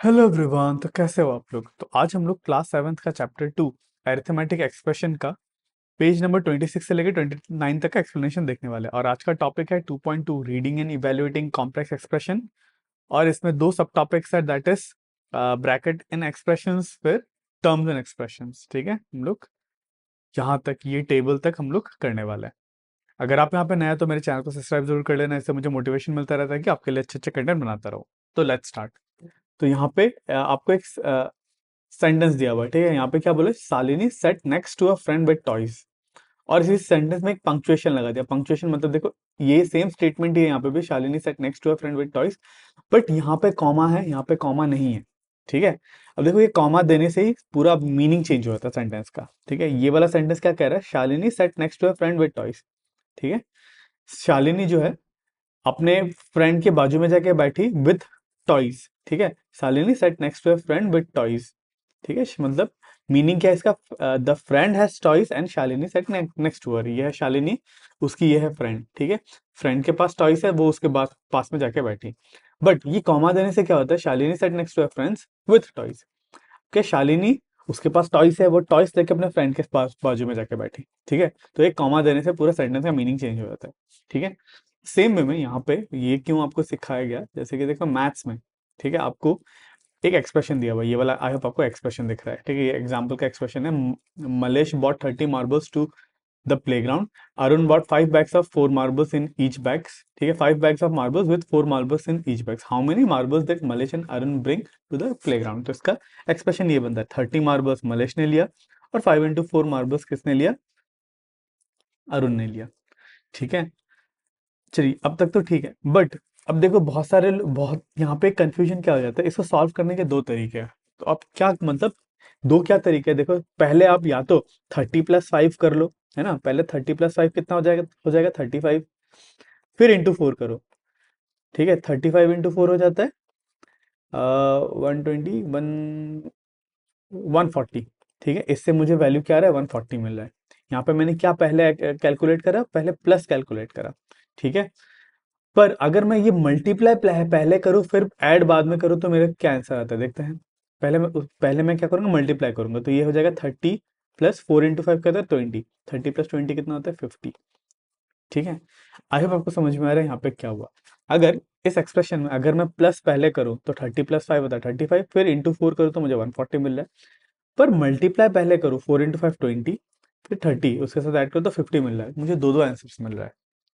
Hello everyone. तो कैसे हो आप लोग? तो आज हम लोग क्लास सेवन्थ का चैप्टर 2 अरिथमेटिक एक्सप्रेशन का पेज नंबर 26 से लेकर 29 तक का एक्सप्लेनेशन देखने वाले हैं। और आज का टॉपिक है 2.2 reading and evaluating complex expression. और इसमें दो सब टॉपिक्स है, that is bracket in expressions, फिर टर्म्स एंड एक्सप्रेशंस। ठीक है, हम लोग यहाँ तक ये टेबल तक हम लोग करने वाले हैं। अगर आप यहाँ पे नया तो मेरे चैनल को सब्सक्राइब जरूर कर लेना, इससे मुझे मोटिवेशन मिलता रहता है कि आपके लिए अच्छे अच्छे कंटेंट बनाता रहूँ। तो लेट्स स्टार्ट। तो यहाँ पे आपको एक सेंटेंस दिया हुआ है, ठीक है। यहाँ पे क्या बोले, Shalini set next to a friend with toys. और इसी सेंटेंस में एक पंक्चुएशन लगा दिया। पंक्चुएशन मतलब देखो, ये सेम स्टेटमेंट ही है यहाँ पे भी, Shalini set next to a friend with toys, but यहाँ पे कॉमा है, यहाँ पे कॉमा नहीं है। ठीक है। अब देखो, ये कॉमा देने से ही पूरा मीनिंग चेंज हो जाता है सेंटेंस का। ठीक है, ये वाला सेंटेंस क्या कह रहा है, Shalini set next to a friend with toys. ठीक है, शालिनी जो है अपने फ्रेंड के बाजू में जाके बैठी विथ टॉयज। ठीक है, Shalini set next to a friend with toys. ठीक है, मतलब मीनिंग क्या है इसका, the friend has toys and Shalini set next to her. ये है शालिनी, उसकी ये है फ्रेंड। ठीक है, फ्रेंड के पास टॉयज है, वो उसके पास में जाके बैठी। बट ये कॉमा देने से क्या होता है, Shalini set next to a friends with toys. के शालिनी, उसके पास टॉयज है, वो टॉयज लेके अपने फ्रेंड के पास बाजू में जाके बैठी। ठीक है, तो एक कॉमा देने से पूरा सेंटेंस का मीनिंग चेंज हो जाता है। ठीक है, सेम वे में यहाँ पे ये क्यों आपको सिखाया गया, जैसे कि देखो मैथ्स में, ठीक है, आपको एक एक्सप्रेशन दिया हुआ है, ये वाला आई होप आपको एक्सप्रेशन दिख रहा है। ठीक है, ये एग्जाम्पल का एक्सप्रेशन है, Malesh bought 30 marbles to the playground, Arun bought 5 bags of 4 marbles in each bags। ठीक है, 5 bags of marbles with 4 marbles in each bags, how many marbles that Malesh and Arun bring to the playground. तो इसका expression ये बनता है, 30 marbles Mallesh ने लिया और 5 into 4 मार्बल्स किसने लिया, अरुण ने लिया। ठीक है, चलिए अब तक तो ठीक है। बट अब देखो, बहुत यहाँ पे कंफ्यूजन क्या हो जाता है, इसको सॉल्व करने के दो तरीके हैं। तो अब क्या मतलब, दो क्या तरीके हैं, देखो पहले आप या तो 30+5 कर लो, है ना। पहले 30+5 कितना हो जाएगा 35, फिर इंटू 4 करो। ठीक है, 35 into 4 हो जाता है 120, 140। ठीक है, इससे मुझे वैल्यू क्या आ रहा है, 140 मिल रहा है। यहाँ पे मैंने क्या पहले कैलकुलेट करा, पहले प्लस कैलकुलेट करा। ठीक है, पर अगर मैं ये मल्टीप्लाई पहले करूँ फिर ऐड बाद में करूँ तो मेरा क्या आंसर आता है, देखते हैं। पहले मैं क्या करूँगा, मल्टीप्लाई करूंगा, तो ये हो जाएगा 30+4 into 5 कहता है 20, 30+20 कितना होता है 50। ठीक है, आई होप आपको समझ में आ रहा है यहाँ पे क्या हुआ। अगर इस एक्सप्रेशन में अगर मैं प्लस पहले करूँ तो 30+5 होता है 35, फिर इंटू 4 करूँ तो मुझे 140 मिल रहा है। पर मल्टीप्लाई पहले करूँ, 4 into 5 20, फिर 30 उसके साथ ऐड करो तो 50 मिल रहा है, मुझे दो दो आंसर्स मिल रहा है।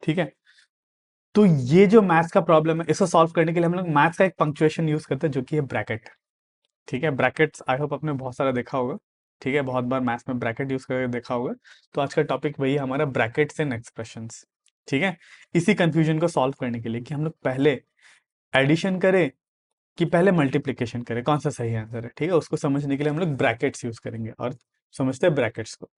ठीक है, तो ये जो मैथ्स का प्रॉब्लम है, इसको सॉल्व करने के लिए हम लोग मैथ्स का एक पंक्चुएशन यूज करते हैं, जो कि है ब्रैकेट। ठीक है, ब्रैकेट्स आई होप आपने बहुत सारा देखा होगा। ठीक है, बहुत बार मैथ्स में ब्रैकेट यूज करके देखा होगा। तो आज का टॉपिक वही है हमारा, ब्रैकेट्स एंड एक्सप्रेशंस। ठीक है, इसी कंफ्यूजन को सॉल्व करने के लिए कि हम लोग पहले एडिशन करें कि पहले मल्टीप्लिकेशन करें, कौन सा सही आंसर है। ठीक है, उसको समझने के लिए हम लोग ब्रैकेट्स यूज करेंगे और समझते हैं ब्रैकेट्स को।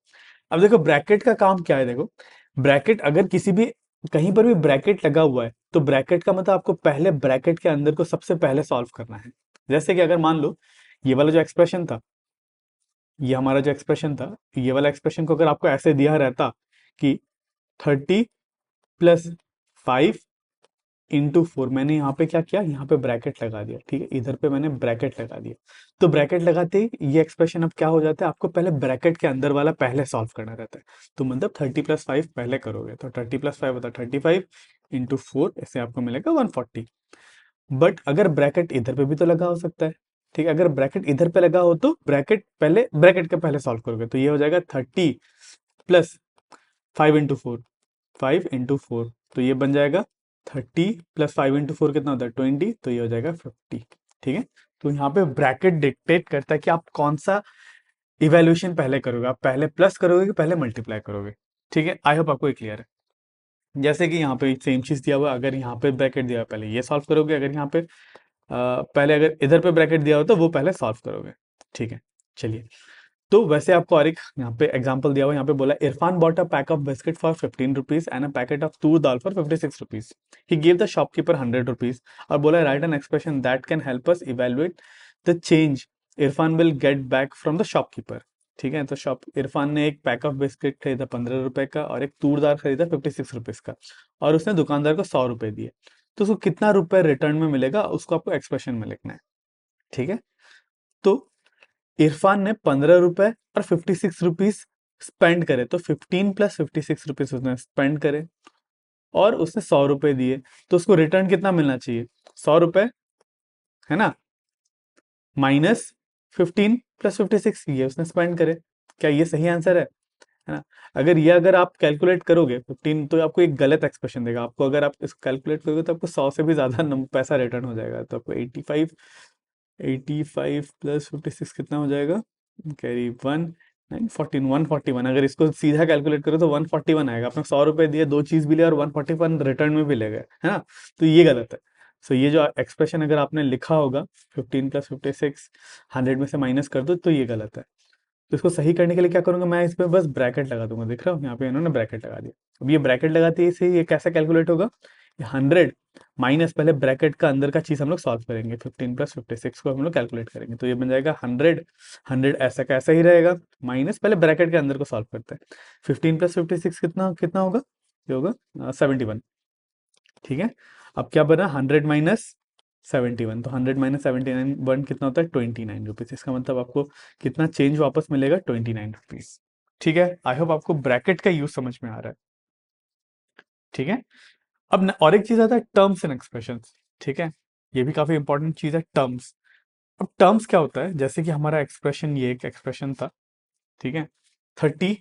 अब देखो, ब्रैकेट का काम क्या है, देखो ब्रैकेट अगर किसी भी कहीं पर भी ब्रैकेट लगा हुआ है तो ब्रैकेट का मतलब आपको पहले ब्रैकेट के अंदर को सबसे पहले सॉल्व करना है। जैसे कि अगर मान लो ये वाला जो एक्सप्रेशन था, ये हमारा जो एक्सप्रेशन था, ये वाला एक्सप्रेशन को अगर आपको ऐसे दिया रहता कि 30+5 into 4, मैंने यहाँ पे क्या किया, यहाँ पे ब्रैकेट लगा दिया। ठीक है, इधर पे मैंने ब्रैकेट लगा दिया। तो ब्रैकेट लगाते ही ये एक्सप्रेशन अब क्या हो जाता है, आपको पहले ब्रैकेट के अंदर वाला पहले सॉल्व करना रहता है। तो मतलब 30+5 पहले करोगे तो 30+5 होता है 35 into 4, इससे आपको मिलेगा 140। बट अगर ब्रैकेट इधर पे भी तो लगा हो सकता है। ठीक है, अगर ब्रैकेट इधर पे लगा हो तो ब्रैकेट के पहले सॉल्व करोगे तो ये हो जाएगा 30+5 into 4, 5 into 4, तो ये बन जाएगा 30+5 into 4 कितना होता है 20, तो ये हो जाएगा 50। ठीक है, तो यहाँ पे ब्रैकेट डिक्टेट करता है कि आप कौन सा इवेल्यूशन पहले करोगे, आप पहले प्लस करोगे कि पहले मल्टीप्लाई करोगे। ठीक है, आई होप आपको ये क्लियर है। जैसे कि यहाँ पे सेम चीज दिया हुआ, अगर यहाँ पे ब्रैकेट दिया हुआ पहले ये सॉल्व करोगे, अगर यहाँ पे पहले अगर इधर पे ब्रैकेट दिया हो तो वो पहले सॉल्व करोगे। ठीक है, चलिए। तो वैसे आपको और एक यहाँ पे एग्जांपल दिया हुआ, यहाँ पे बोला Irfan bought a pack of biscuit for 15 rupees and a packet of Toor dal for 56 rupees. He give the shopkeeper 100 rupees और बोला right an expression that can help us evaluate the change Irfan will get back from the shopkeeper. ठीक है, तो इरफान ने एक pack of biscuit खरीदा 15 रुपए का और एक तूर दाल खरीदा 56 रुपीज का, और उसने दुकानदार को 100 रुपए दिए। तो उसको कितना रुपए रिटर्न में मिलेगा, उसको आपको एक्सप्रेशन में लिखना है। ठीक है, तो इरफान ने 15 रुपए और 56 रुपीज स्पेंड करे, तो 15 प्लस 56 रुपीज उसने स्पेंड करे और उसने 100 रुपए दिए, तो उसको रिटर्न कितना मिलना चाहिए? 100 रुपए, है ना, माइनस 15 प्लस 56, ये उसने स्पेंड करे। क्या ये सही आंसर है ना? अगर आप कैलकुलेट करोगे 15, तो आपको एक गलत एक्सप्रेशन देगा आपको। अगर आप इसको कैलकुलेट करोगे तो आपको 100 से भी ज्यादा पैसा रिटर्न हो जाएगा। तो आपको 85 प्लस 56 कितना हो जाएगा? कैरी 1 9 14 141। अगर इसको सीधा कैलकुलेट करो तो 141 आएगा। आपने 100 रुपए दिए, दो चीज भी लिया और 141 रिटर्न में भी ले गए, है ना? तो ये गलत है। सो ये जो एक्सप्रेशन अगर आपने लिखा होगा 15 प्लस 56 100 में से माइनस कर दो, तो ये गलत है। तो इसको सही करने के लिए क्या करूंगा मैं? इस पे बस ब्रैकेट लगा दूंगा। देख रहे हो यहाँ पे इन्होंने ब्रैकेट लगा दिया। अब ये ब्रैकेट लगाते ही से ये कैसे कैलकुलेट होगा? ये 100 माइनस, पहले ब्रैकेट का अंदर का चीज हम लोग सॉल्व करेंगे। 15 प्लस 56 को हम लोग कैलकुलेट करेंगे, तो ये बन जाएगा 100। 100 ऐसा का ऐसा ही रहेगा, माइनस पहले ब्रैकेट के अंदर को सॉल्व करते हैं। 15 प्लस 56 कितना कितना होगा? ये होगा 71। ठीक है, अब क्या बना? 100 माइनस 71, तो 100 माइनस 71 कितना होता है? 29 रुपीज। इसका मतलब आपको कितना चेंज वापस मिलेगा? 29 रुपीज। ठीक है, आई होप आपको ब्रैकेट का यूज समझ में आ रहा है। ठीक है, अब और एक चीज आता है टर्म्स एंड एक्सप्रेशंस। ठीक है, ये भी काफी इंपॉर्टेंट चीज है, टर्म्स। अब टर्म्स क्या होता है? जैसे कि हमारा एक्सप्रेशन, ये एक एक्सप्रेशन था, ठीक है, 30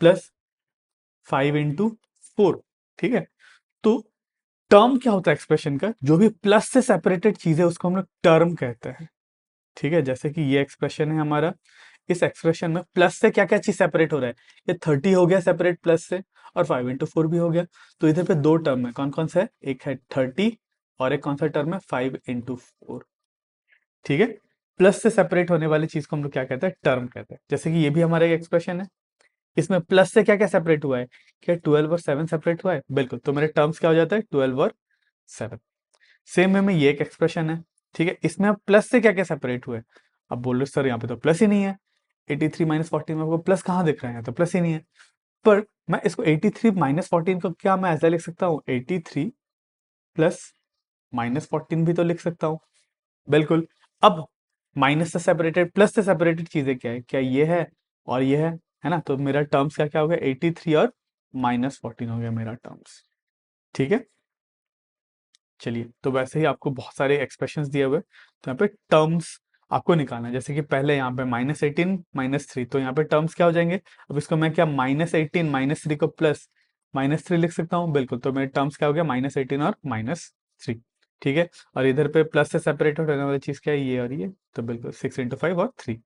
+ 5 × 4। ठीक है, तो टर्म क्या होता है एक्सप्रेशन का? जो भी प्लस से सेपरेटेड चीज है उसको हम लोग टर्म कहते हैं। ठीक है, जैसे कि ये एक्सप्रेशन है हमारा, इस एक्सप्रेशन में प्लस से क्या क्या चीज सेपरेट हो रहा है? ये 30 हो गया सेपरेट प्लस से, और 5 × 4 भी हो गया। तो इधर पे दो टर्म है, कौन कौन सा है? एक है 30 और एक कौन सा टर्म है? 5 × 4। ठीक है, प्लस से सेपरेट होने वाली चीज को हम लोग क्या कहते हैं? टर्म कहते हैं। जैसे कि ये भी हमारा एक एक्सप्रेशन है, इसमें प्लस से क्या क्या सेपरेट हुआ है? क्या 12 और 7 सेपरेट हुआ है? बिल्कुल, तो मेरे टर्म्स क्या हो जाता है? 12 और 7। सेम वे में ये एक एक्सप्रेशन है, ठीक है, इसमें अब प्लस से क्या क्या सेपरेट हुए? अब बोल रहे सर यहाँ पे तो प्लस ही नहीं है। 83 - 14 में आपको प्लस कहाँ दिख रहा है? यहाँ तो प्लस ही नहीं है। पर मैं इसको 83 - 14 को क्या मैं ऐसा लिख सकता हूँ? 83 + -14 भी तो लिख सकता हूँ। बिल्कुल। अब माइनस से सेपरेटेड, प्लस से सेपरेटेड चीजें क्या है? क्या ये है और ये है ना? तो मेरा टर्म्स क्या क्या हो गया? 83 और -14 हो गया मेरा टर्म्स। ठीक है, चलिए, तो वैसे ही आपको बहुत सारे एक्सप्रेशंस दिए हुए, तो यहाँ पे टर्म्स आपको निकालना है। जैसे कि पहले यहाँ पे -18 -3, तो यहाँ पे टर्म्स क्या हो जाएंगे? अब इसको मैं क्या -18 -3 को प्लस -3 लिख सकता हूँ? बिल्कुल, तो मेरे टर्म्स क्या हो गया? -18 और -3। ठीक है, और इधर पे प्लस से सेपरेट होने वाली चीज क्या है? ये और ये, तो बिल्कुल 6 × 5 और 3।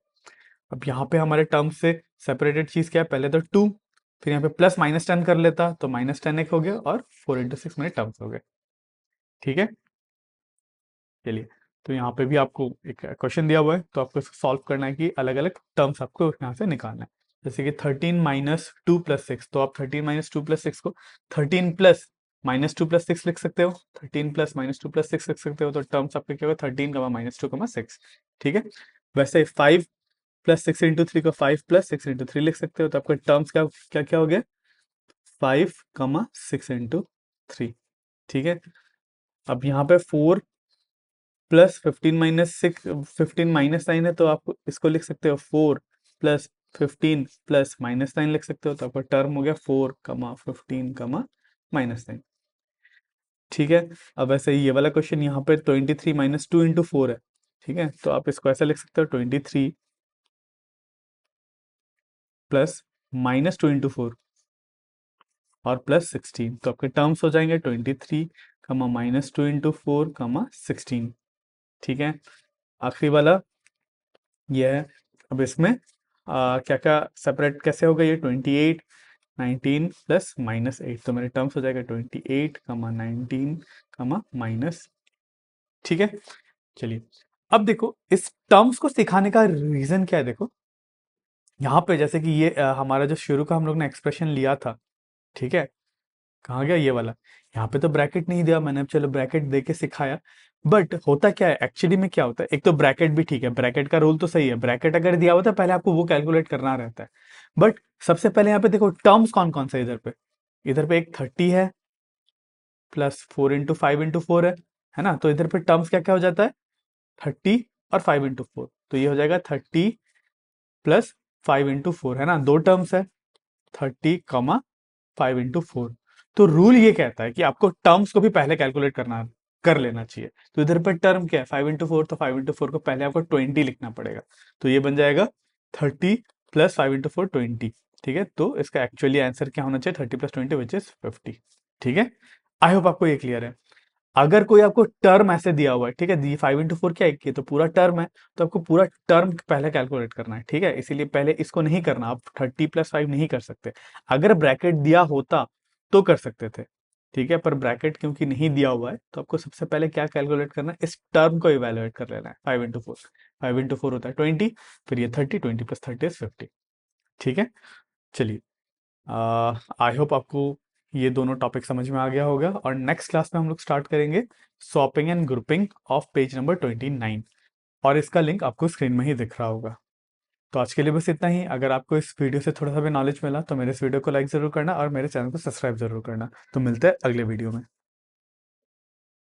अब यहाँ पे हमारे टर्म्स से सेपरेटेड चीज क्या है? पहले तो 2, फिर यहाँ पे प्लस -10 कर लेता, तो -10 एक हो गया, और 4 × 6 मेरे टर्म्स हो गए। ठीक है, चलिए, तो यहाँ पे भी आपको एक क्वेश्चन दिया हुआ है, तो आपको इसको सॉल्व करना है कि अलग अलग टर्म्स आपको यहाँ से निकालना है। जैसे कि 13 - 2 + 6, तो आप 13 - 2 + 6 को 13 प्लस -2 + 6 लिख सकते हो। 13 प्लस -2 + 6 लिख सकते हो, तो टर्म्स आपके क्या होगा? 13, -2, 6। ठीक है, वैसे 5 + 6 × 3 को 5 + 6 × 3 लिख सकते हो, तो आपके टर्म्स क्या क्या क्या हो गया? 5, 6 × 3। ठीक है, अब यहाँ पे 4 + 15 - 6, 15 - 9 है, तो आप इसको लिख सकते हो 4 + 15 + -9 लिख सकते हो, तो आपका टर्म हो गया 4, 15, -9। ठीक है, अब ऐसे ही ये वाला क्वेश्चन यहाँ पे 23 - 2 × 4 है। ठीक है, तो आप इसको ऐसा लिख सकते हो 23 प्लस -2 × 4 और +16, तो आपके टर्म्स हो जाएंगे 23, -2 × 4, 16। ठीक है, आखिरी वाला ये है। अब इसमें क्या क्या सेपरेट कैसे होगा? ये 28 19 प्लस -8, तो मेरे टर्म्स हो जाएगा 28, 19, माइनस। ठीक है, चलिए, अब देखो इस टर्म्स को सिखाने का रीजन क्या है? देखो यहाँ पे जैसे कि ये हमारा जो शुरू का हम लोग ने एक्सप्रेशन लिया था, ठीक है, कहाँ गया ये वाला? यहाँ पे तो ब्रैकेट नहीं दिया मैंने, अब चलो ब्रैकेट दे के सिखाया। बट होता क्या है एक्चुअली में? क्या होता है, एक तो ब्रैकेट भी ठीक है, ब्रैकेट का रूल तो सही है, ब्रैकेट अगर दिया होता है पहले आपको वो कैलकुलेट करना रहता है। बट सबसे पहले यहाँ पे देखो टर्म्स कौन कौन से इधर पे एक 30 है, प्लस 4 × 5 × 4 है ना? तो इधर पे टर्म्स क्या क्या हो जाता है? 30 और 5 into 4, तो ये हो जाएगा 30 प्लस 5 into 4, है ना, दो टर्म्स है, 30, 5 into 4। तो रूल ये कहता है कि आपको टर्म्स को भी पहले कैलकुलेट करना कर लेना चाहिए। तो इधर पे टर्म क्या है, 5 into 4, तो 5 into 4 को पहले आपको 20 लिखना पड़ेगा। तो ये बन जाएगा 30 प्लस 5 into 4, 20। ठीक है, तो इसका एक्चुअली आंसर क्या होना चाहिए, 30 प्लस 20 विच इज 50। ठीक है, आई होप आपको ये क्लियर है। अगर कोई आपको टर्म ऐसे दिया हुआ है, ठीक है, दी 5 into 4 क्या है, ये तो पूरा टर्म है, तो आपको पूरा टर्म पहले कैलकुलेट करना है। ठीक है, इसीलिए पहले इसको नहीं करना, आप 30 + 5 नहीं कर सकते। अगर ब्रैकेट दिया होता तो कर सकते थे। ठीक है, पर ब्रैकेट क्योंकि नहीं दिया हुआ है, तो आपको सबसे पहले क्या कैलकुलेट करना है, इस टर्म को इवेलुएट कर लेना है। 5 into 4, 5 into 4 होता है 20, फिर ये 30, 20 + 30 इज 50। ठीक है, चलिए, आई होप आपको ये दोनों टॉपिक समझ में आ गया होगा, और नेक्स्ट क्लास में हम लोग स्टार्ट करेंगे sorting and grouping of page number 29, और इसका लिंक आपको स्क्रीन में ही दिख रहा होगा। तो आज के लिए बस इतना ही। अगर आपको इस वीडियो से थोड़ा सा भी नॉलेज मिला तो मेरे इस वीडियो को लाइक जरूर करना और मेरे चैनल को सब्सक्राइब जरूर करना। तो मिलते हैं अगले वीडियो में।